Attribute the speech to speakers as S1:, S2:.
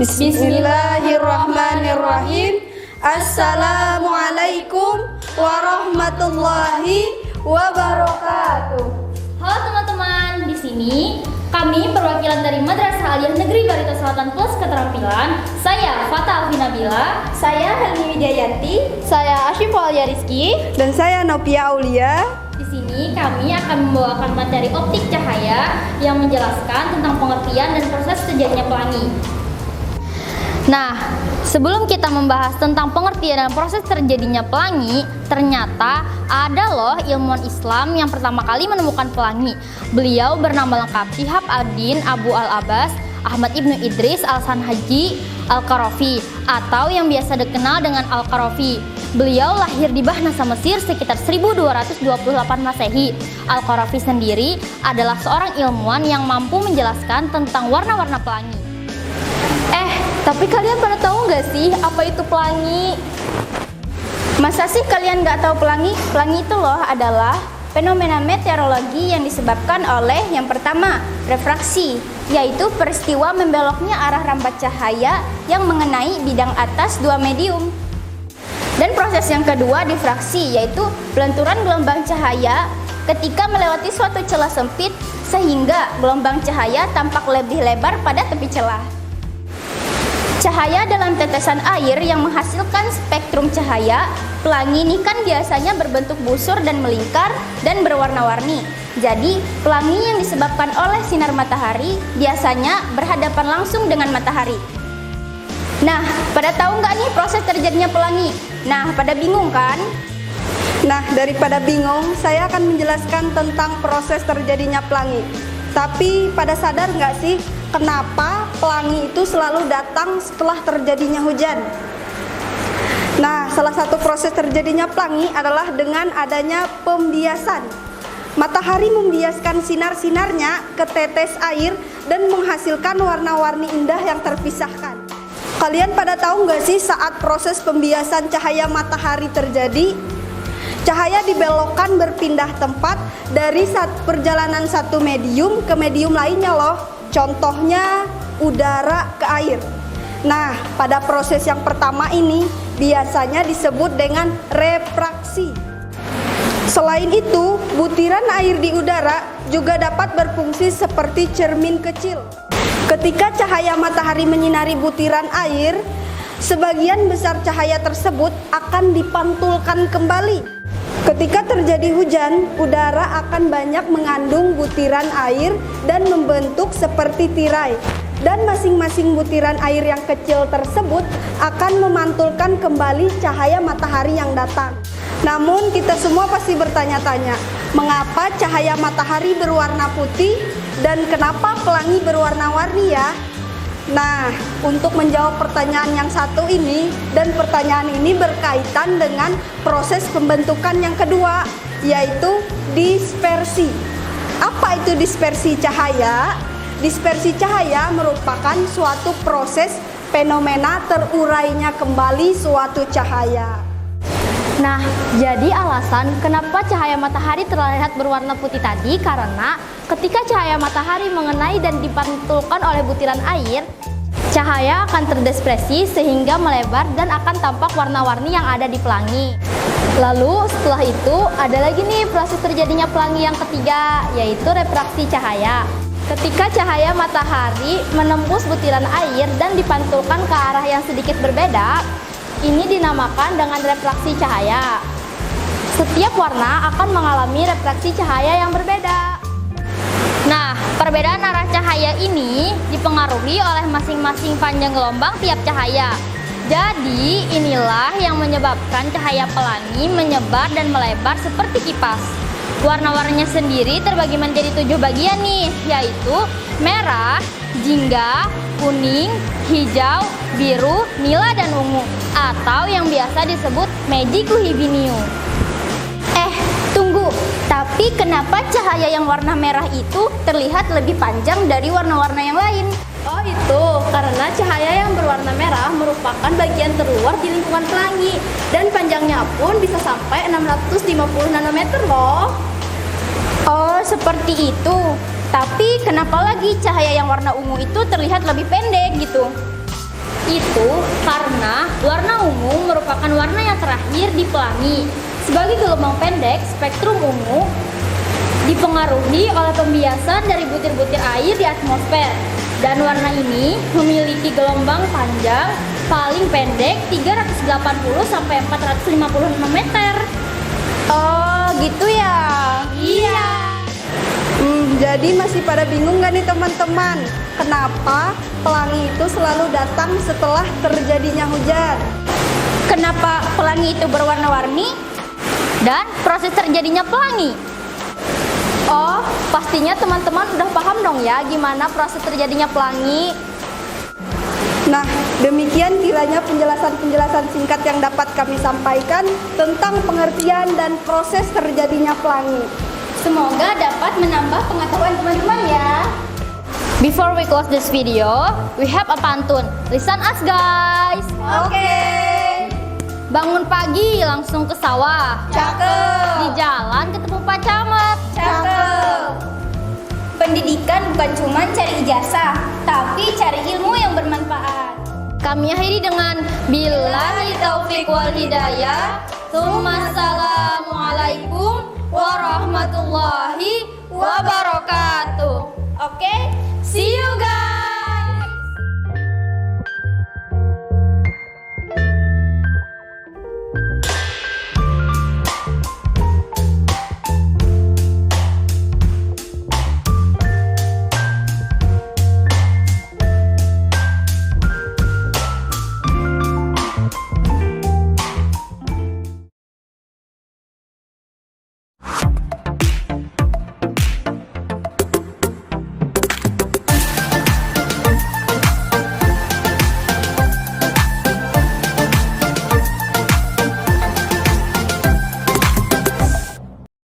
S1: Bismillahirrahmanirrahim. Assalamualaikum warahmatullahi wabarakatuh.
S2: Halo teman-teman, di sini kami perwakilan dari Madrasah Aliyah Negeri Barito Selatan Plus Keterampilan. Saya Fata Alfi Nabila,
S3: saya Helmi Widiayanti,
S2: saya Asyifa Alia Rizky,
S1: Dan saya Novia Aulia.
S2: Di sini kami akan membawakan materi optik cahaya yang menjelaskan tentang pengertian dan proses terjadinya pelangi. Nah, sebelum kita membahas tentang pengertian dan proses terjadinya pelangi, ternyata ada loh ilmuwan Islam yang pertama kali menemukan pelangi. Beliau bernama lengkap Syihab ad-Din Abu al-Abbas Ahmad Ibnu Idris al-Sanhaji al-Qarafi atau yang biasa dikenal dengan al-Qarafi. Beliau lahir di Bahnasa, Mesir sekitar 1228 Masehi. Al-Qarafi sendiri adalah seorang ilmuwan yang mampu menjelaskan tentang warna-warna pelangi. Tapi kalian pada tahu nggak sih apa itu pelangi?
S3: Masa sih kalian nggak tahu pelangi? Pelangi itu loh adalah fenomena meteorologi yang disebabkan oleh yang pertama, refraksi, yaitu peristiwa membeloknya arah rambat cahaya yang mengenai bidang atas dua medium. Dan proses yang kedua, difraksi, yaitu pelenturan gelombang cahaya ketika melewati suatu celah sempit sehingga gelombang cahaya tampak lebih lebar pada tepi celah. Cahaya dalam tetesan air yang menghasilkan spektrum cahaya. Pelangi ini kan biasanya berbentuk busur dan melingkar dan berwarna-warni. Jadi, pelangi yang disebabkan oleh sinar matahari biasanya berhadapan langsung dengan matahari. Nah, pada tahu nggak nih proses terjadinya pelangi? Nah, pada bingung kan?
S1: Nah, daripada bingung, saya akan menjelaskan tentang proses terjadinya pelangi. Tapi pada sadar nggak sih kenapa pelangi itu selalu datang setelah terjadinya hujan? Nah, salah satu proses terjadinya pelangi adalah dengan adanya pembiasan. Matahari membiaskan sinar-sinarnya ke tetes air dan menghasilkan warna-warni indah yang terpisahkan. Kalian pada tahu nggak sih saat proses pembiasan cahaya matahari terjadi? Cahaya dibelokkan berpindah tempat dari perjalanan satu medium ke medium lainnya loh. Contohnya udara ke air. Nah, pada proses yang pertama ini biasanya disebut dengan refraksi. Selain itu, butiran air di udara juga dapat berfungsi seperti cermin kecil. Ketika cahaya matahari menyinari butiran air, sebagian besar cahaya tersebut akan dipantulkan kembali. Ketika terjadi hujan, udara akan banyak mengandung butiran air dan membentuk seperti tirai. Dan masing-masing butiran air yang kecil tersebut akan memantulkan kembali cahaya matahari yang datang. Namun kita semua pasti bertanya-tanya, mengapa cahaya matahari berwarna putih dan kenapa pelangi berwarna-warni ya? Nah, untuk menjawab pertanyaan yang satu ini dan pertanyaan ini berkaitan dengan proses pembentukan yang kedua, yaitu dispersi. Apa itu dispersi cahaya? Dispersi cahaya merupakan suatu proses fenomena terurainya kembali suatu cahaya.
S2: Nah, jadi alasan kenapa cahaya matahari terlihat berwarna putih tadi karena ketika cahaya matahari mengenai dan dipantulkan oleh butiran air, cahaya akan terdispersi sehingga melebar dan akan tampak warna-warni yang ada di pelangi. Lalu setelah itu ada lagi nih proses terjadinya pelangi yang ketiga, yaitu refraksi cahaya. Ketika cahaya matahari menembus butiran air dan dipantulkan ke arah yang sedikit berbeda, ini dinamakan dengan refraksi cahaya. Setiap warna akan mengalami refraksi cahaya yang berbeda. Nah, perbedaan arah cahaya ini dipengaruhi oleh masing-masing panjang gelombang tiap cahaya. Jadi, inilah yang menyebabkan cahaya pelangi menyebar dan melebar seperti kipas. Warna-warnanya sendiri terbagi menjadi 7 bagian nih, yaitu merah, jingga, kuning, hijau, biru, nila, dan ungu, atau yang biasa disebut Magicu Hibiniu.
S3: Tunggu, tapi kenapa cahaya yang warna merah itu terlihat lebih panjang dari warna-warna yang lain?
S4: Oh itu, karena cahaya yang berwarna merah merupakan bagian terluar di lingkungan pelangi dan panjangnya pun bisa sampai 650 nanometer loh.
S3: Oh, seperti itu. Tapi kenapa lagi cahaya yang warna ungu itu terlihat lebih pendek gitu?
S2: itu karena warna ungu merupakan warna yang terakhir di pelangi. Sebagai gelombang pendek, spektrum ungu dipengaruhi oleh pembiasan dari butir-butir air di atmosfer. Dan warna ini memiliki gelombang panjang paling pendek 380 sampai 450 nanometer.
S3: Oh, gitu ya.
S2: Iya.
S1: Jadi masih pada bingung nggak nih teman-teman? Kenapa pelangi itu selalu datang setelah terjadinya hujan?
S3: Kenapa pelangi itu berwarna-warni?
S2: Dan proses terjadinya pelangi. Oh, pastinya teman-teman udah paham dong ya gimana proses terjadinya pelangi.
S1: Nah, demikian kiranya penjelasan-penjelasan singkat yang dapat kami sampaikan tentang pengertian dan proses terjadinya pelangi.
S3: Semoga dapat menambah pengetahuan teman-teman ya.
S2: Before we close this video, we have a pantun. Listen us guys.
S3: Oke.
S2: Bangun pagi langsung ke sawah.
S3: Cakep.
S2: Di jalan ketemu Pak Camat.
S3: Cakep. Pendidikan bukan cuma cari ijazah, tapi cari ilmu yang bermanfaat.
S2: Kami akhiri dengan billahi taufiq wal hidayah. Assalamualaikum warahmatullahi wabarakatuh.
S3: Oke?
S2: See you guys.